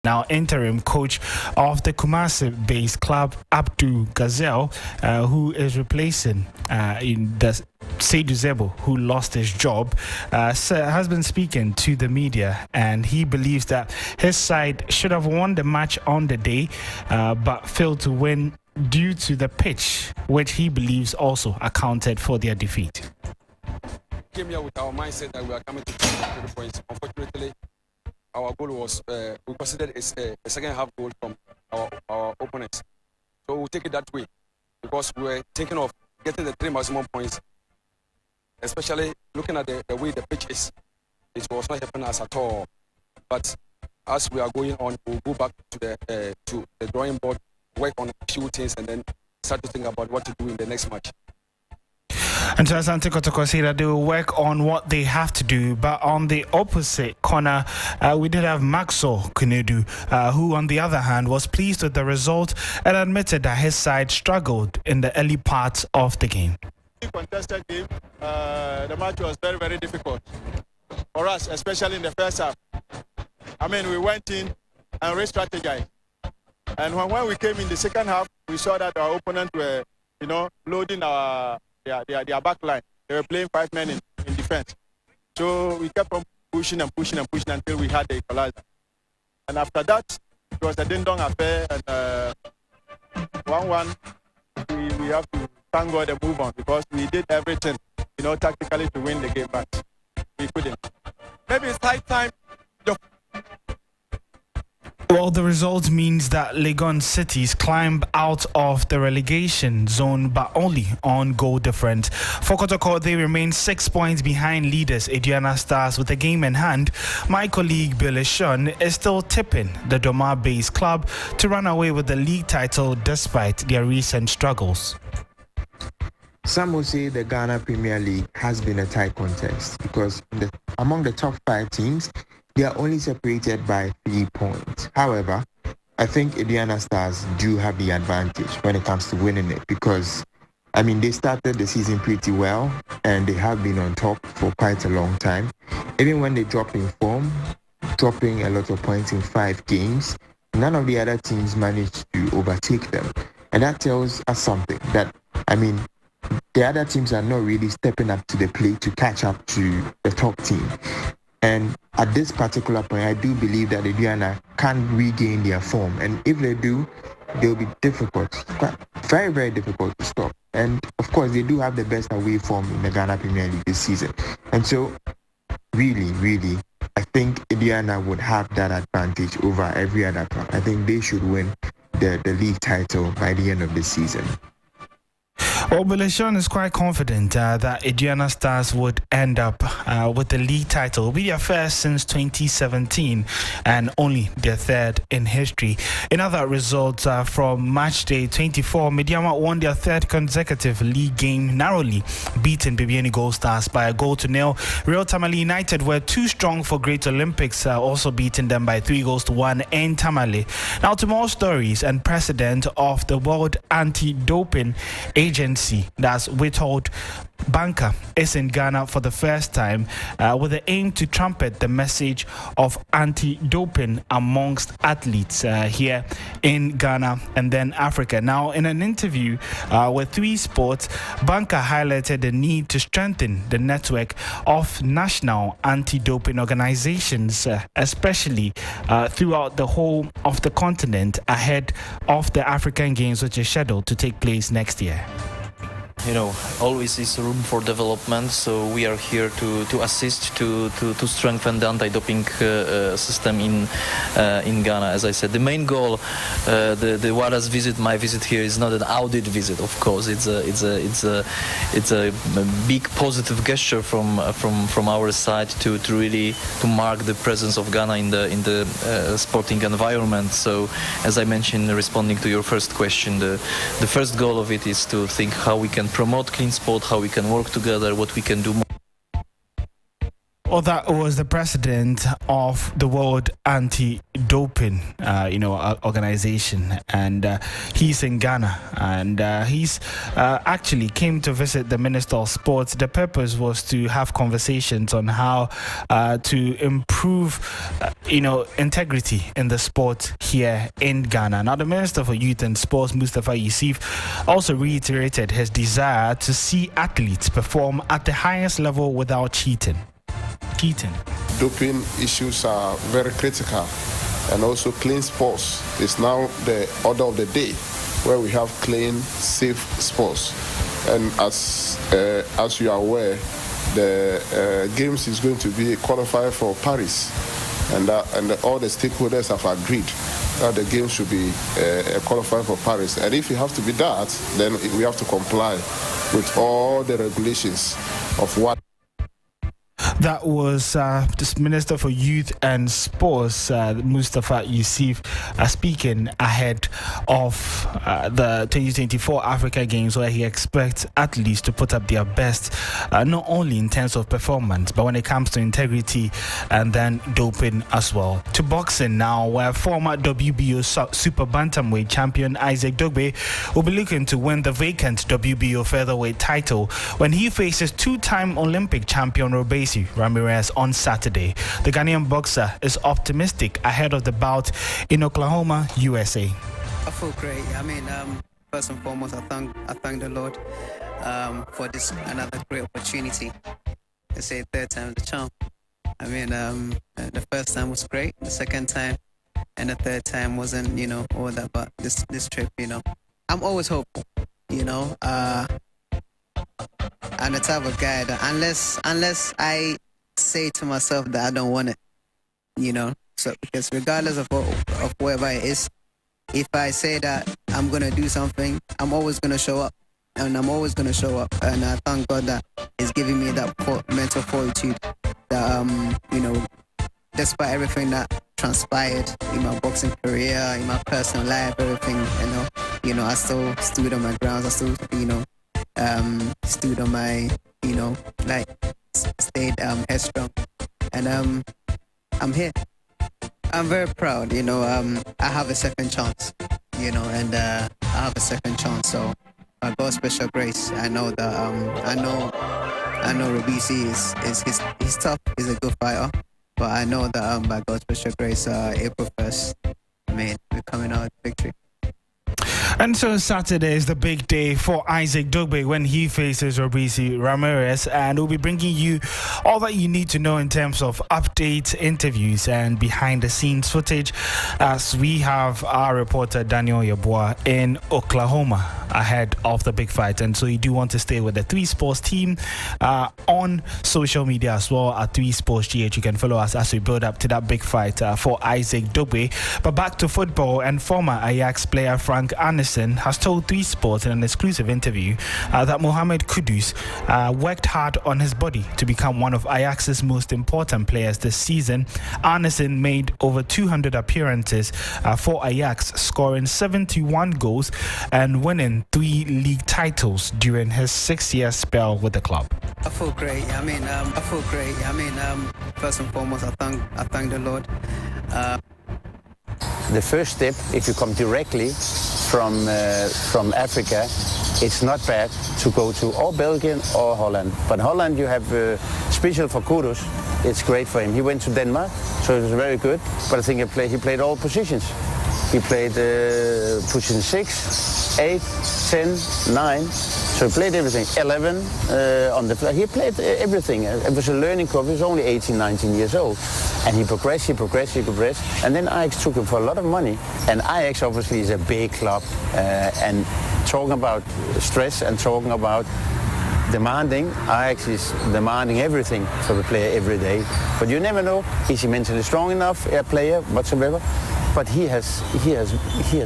Now, interim coach of the Kumasi-based club, Abdul Gazelle, who is replacing in the Seydou Zebo, who lost his job, has been speaking to the media, and he believes that his side should have won the match on the day, but failed to win due to the pitch, which he believes also accounted for their defeat. Came here with our mindset that we are coming to 3 points. Unfortunately, our goal was we considered a second half goal from our opponents. So we'll take it that way because we were thinking of getting the 3 maximum points, especially looking at the way the pitch is. It was not helping us at all. But as we are going on, we'll go back to the drawing board, work on a few things, and then start to think about what to do in the next match. And so Asante Kotoko say that they will work on what they have to do. But on the opposite corner, we did have Maxo Kunedu, who on the other hand was pleased with the result and admitted that his side struggled in the early parts of the game. Contested game, the match was very, very difficult for us, especially in the first half. I mean, we went in and re-strategized. And when we came in the second half, we saw that our opponents were, loading their back line. They were playing 5 men in defense. So we kept on pushing until we had the equalizer. And after that, it was a ding-dong affair, and 1-1, we have to thank God and move on because we did everything, tactically to win the game, but we couldn't. Maybe it's high time. Well, the result means that Legon Cities climb out of the relegation zone, but only on goal difference. For Kotoko, they remain 6 points behind leaders Aduana Stars with a game in hand. My colleague Billy Shun is still tipping the Doma-based club to run away with the league title despite their recent struggles. Some will say the Ghana Premier League has been a tight contest because among the top 5 teams, they are only separated by 3 points. However, I think Aduana Stars do have the advantage when it comes to winning it because, they started the season pretty well and they have been on top for quite a long time. Even when they dropped in form, dropping a lot of points in 5 games, none of the other teams managed to overtake them. And that tells us something that, the other teams are not really stepping up to the plate to catch up to the top team. And at this particular point, I do believe that Aduana can regain their form. And if they do, they'll be difficult, very, very difficult to stop. And of course, they do have the best away form in the Ghana Premier League this season. And so, really, I think Aduana would have that advantage over every other club. I think they should win the league title by the end of the season. Well, Beleshon is quite confident that Aduana Stars would end up with the league title. It will be their first since 2017 and only their third in history. In other results from match day 24, Mediama won their 3rd consecutive league game, narrowly beating Bibiani Gold Stars by 1-0. Real Tamale United were too strong for Great Olympics, also beating them by 3-1 in Tamale. Now to more stories, and president of the World Anti-Doping Agency, that's Witold Banka, is in Ghana for the first time with the aim to trumpet the message of anti-doping amongst athletes here in Ghana and then Africa. Now, in an interview with 3 Sports, Banka highlighted the need to strengthen the network of national anti-doping organizations, especially throughout the whole of the continent ahead of the African Games, which is scheduled to take place next year. Always is room for development, so we are here to assist to strengthen the anti-doping system in Ghana. As I said, the main goal, the WADA's visit, my visit here, is not an audit visit. Of course, it's a big positive gesture from our side to really mark the presence of Ghana in the sporting environment. So, as I mentioned, responding to your first question, the first goal of it is to think how we can promote clean sport, how we can work together, what we can do more. Well, that was the president of the World Anti-Doping, organization, and he's in Ghana, and he's actually came to visit the Minister of Sports. The purpose was to have conversations on how to improve, integrity in the sport here in Ghana. Now, the Minister for Youth and Sports, Mustafa Yusuf, also reiterated his desire to see athletes perform at the highest level without cheating. Doping issues are very critical, and also clean sports is now the order of the day, where we have clean, safe sports. And as you are aware, the Games is going to be qualified for Paris, and all the stakeholders have agreed that the Games should be qualified for Paris. And if it has to be that, then we have to comply with all the regulations of what. That was the Minister for Youth and Sports, Mustafa Yusuf, speaking ahead of the 2024 Africa Games, where he expects athletes to put up their best, not only in terms of performance, but when it comes to integrity and then doping as well. To boxing now, where former WBO Super Bantamweight champion Isaac Dogbe will be looking to win the vacant WBO featherweight title when he faces two-time Olympic champion Robesi Ramirez on Saturday. The Ghanaian boxer is optimistic ahead of the bout in Oklahoma, USA. I feel great. First and foremost, I thank the Lord for this another great opportunity. They say third time the charm. The first time was great. The second time and the third time wasn't, all that. But this trip, I'm always hopeful. I'm the type of guy that unless I say to myself that I don't want it, so because regardless of wherever it is, if I say that I'm gonna do something, I'm always gonna show up, and I thank God that He's giving me that mental fortitude that despite everything that transpired in my boxing career, in my personal life, everything, I still stood on my grounds. I still stood on my, stayed headstrong, and I'm here. I'm very proud, I have a second chance, and I have a second chance. So by God's special grace, I know that I know Robesi he's tough. He's a good fighter, but I know that by God's special grace, April 1st, we're coming out with victory. And so Saturday is the big day for Isaac Dogbe when he faces Robesi Ramirez, and we'll be bringing you all that you need to know in terms of updates, interviews, and behind-the-scenes footage, as we have our reporter Daniel Yeboah in Oklahoma ahead of the big fight. And so you do want to stay with the 3 Sports team on social media as well at 3 Sports GH. You can follow us as we build up to that big fight for Isaac Dogbe. But back to football, and former Ajax player Frank Arnesen has told 3 Sports in an exclusive interview that Mohamed Kudus worked hard on his body to become one of Ajax's most important players this season. Arnesen made over 200 appearances for Ajax, scoring 71 goals and winning 3 league titles during his 6-year spell with the club. I feel great. First and foremost, I thank the Lord. The first step, if you come directly from Africa, it's not bad to go to or Belgium or Holland. But Holland, you have special for Kudus. It's great for him. He went to Denmark, so it was very good. But I think he played all positions. He played position 6, 8, 10, 9. So he played everything. 11 on the floor. He played everything. It was a learning curve. He was only 18, 19 years old. And he progressed. And then Ajax took him for a lot of money. And Ajax obviously is a big club. And talking about stress and talking about demanding, Ajax is demanding everything for the player every day. But you never know, is he mentally strong enough, a player whatsoever? but he has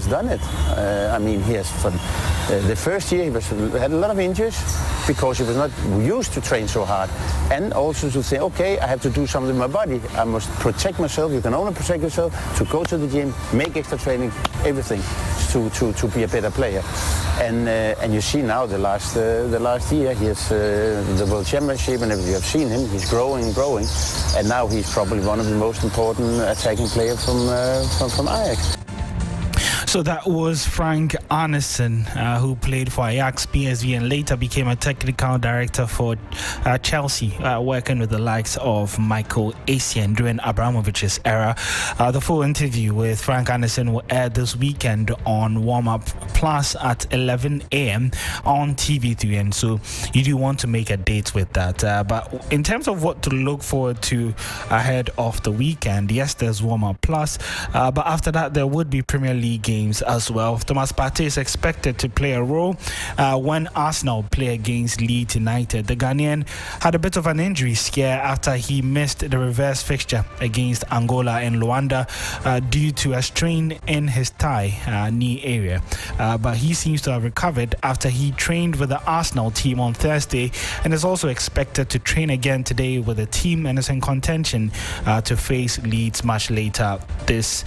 done it. I mean, he has for the first year had a lot of injuries because he was not used to train so hard, and also to say, okay, I have to do something with my body. I must protect myself. You can only protect yourself to go to the gym, make extra training, everything to be a better player. And you see now the last year he has the World Championship, and if you have seen him, he's growing, and now he's probably one of the most important attacking players from Ajax. So that was Frank Arnesen, who played for Ajax, PSV, and later became a technical director for Chelsea, working with the likes of Michael Essien during Abramovich's era. The full interview with Frank Arnesen will air this weekend on Warm Up Plus at 11 a.m. on TV3, and so you do want to make a date with that. But in terms of what to look forward to ahead of the weekend, yes, there's Warm Up Plus, but after that there would be Premier League games as well. Thomas Partey is expected to play a role when Arsenal play against Leeds United. The Ghanaian had a bit of an injury scare after he missed the reverse fixture against Angola in Luanda due to a strain in his thigh knee area. But he seems to have recovered after he trained with the Arsenal team on Thursday, and is also expected to train again today with the team, and is in contention to face Leeds much later this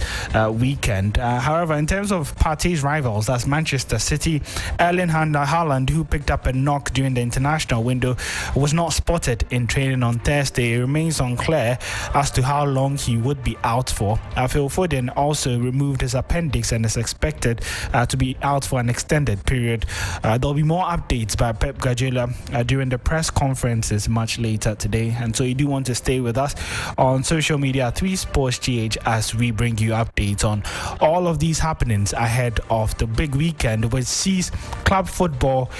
weekend. However, in terms of Partey's rivals, that's Manchester City, Erling Haaland, who picked up a knock during the international window, was not spotted in training on Thursday. It remains unclear as to how long he would be out for. Phil Foden also removed his appendix and is expected to be out for an extended period. There'll be more updates by Pep Guardiola during the press conferences much later today, and so you do want to stay with us on social media 3SportsGH as we bring you updates on all of these happenings ahead of the big weekend, which sees club football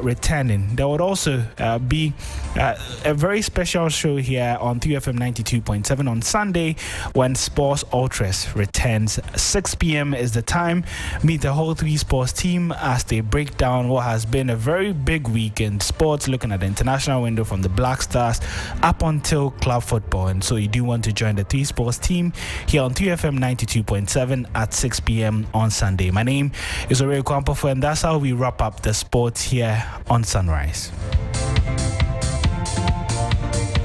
returning. There would also be a very special show here on 3FM 92.7 on Sunday when Sports Ultras returns. 6 p.m. is the time. Meet the whole 3 Sports team as they break down what has been a very big week in sports, looking at the international window from the Black Stars up until club football. And so you do want to join the 3 Sports team here on 3FM 92.7 at 6 p.m. on Sunday. My name is Owuraku Ampofo, and that's how we wrap up the sports here on Sunrise.